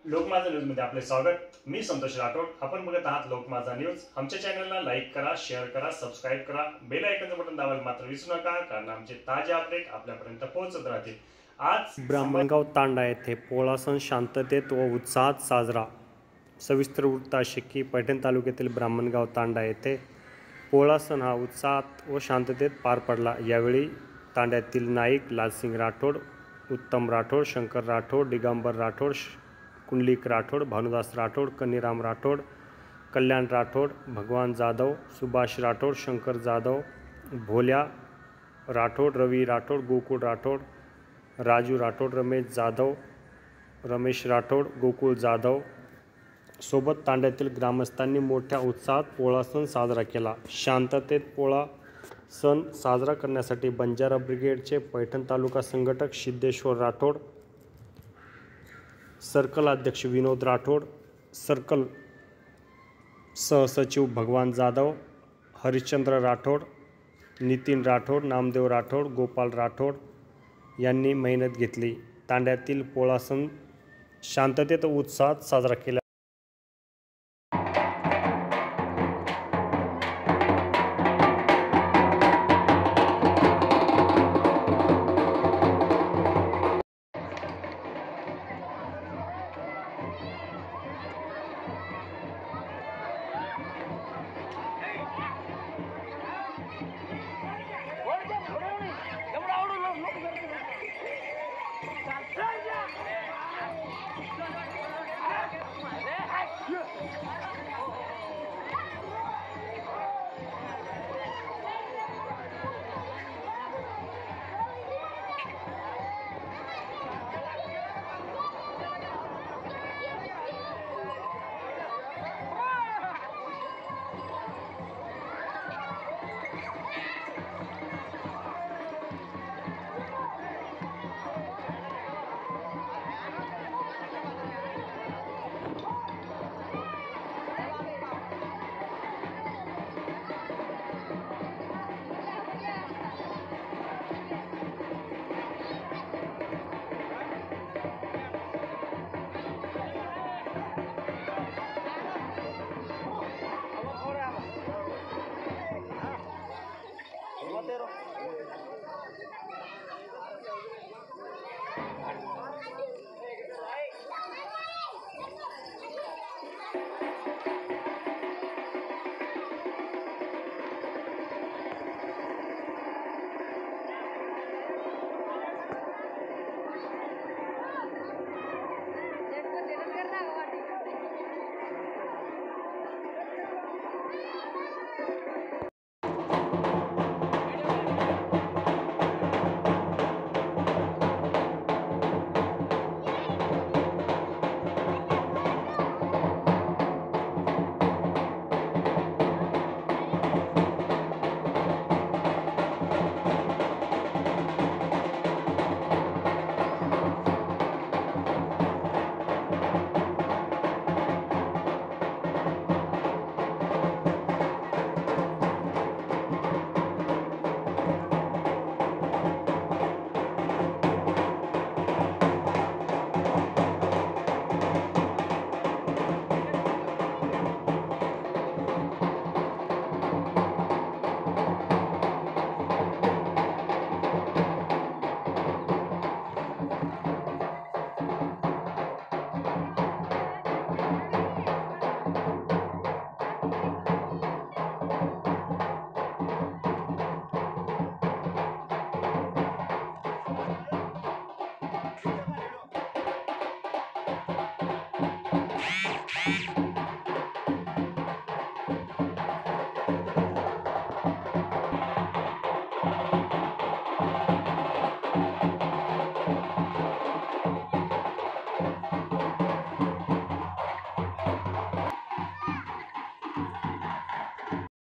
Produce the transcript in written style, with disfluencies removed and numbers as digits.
लोकमाझा news मध्ये आपले स्वागत। मी संतोष राठोड। आपण बघत आहात लोकमाझा न्यूज। आमच्या चॅनलला लाईक करा, शेअर करा, सबस्क्राइब करा, बेल आयकॉनचं बटन दाबायला मात्र विसरू नका, कारण आमचे ताजे अपडेट आपल्यापर्यंत पोहोचत राहतील। आज ब्राह्मणगाव तांडा येथे पोळा सण शांततेत व उत्साहात साजरा। सविस्तर वृत्त असे की पैठण तालुक्यातील ब्राह्मणगाव तांडा येथे पोळा सण हा उत्साहात व शांततेत पार पडला। यावेळी तांड्यातील नाईक लालसिंग राठोड, उत्तम राठोड, शंकर राठोड, दिगंबर राठोड, कुंडलिक राठोड, भानुदास राठोड, कन्नीराम राठोड, कल्याण राठोड, भगवान जाधव, सुभाष राठोड, शंकर जाधव, भोल्या राठोड, रवी राठोड, गोकुळ राठोड, राजू राठोड, रमेश जाधव, रमेश राठोड, गोकुळ जाधव सोबत तांड्यातील ग्रामस्थांनी मोठ्या उत्साहात पोळा सण साजरा केला। शांततेत पोळा सण साजरा करण्यासाठी बंजारा ब्रिगेडचे पैठण तालुका संघटक सिद्धेश्वर राठोड, सर्कल अध्यक्ष विनोद राठोड, सर्कल सहसचिव भगवान जाधव, हरिश्चंद्र राठोड, नितीन राठोड, नामदेव राठोड, गोपाल राठोड यांनी मेहनत घेतली। तांड्यातील पोळा सण शांततेत व उत्साहात साजरा केला।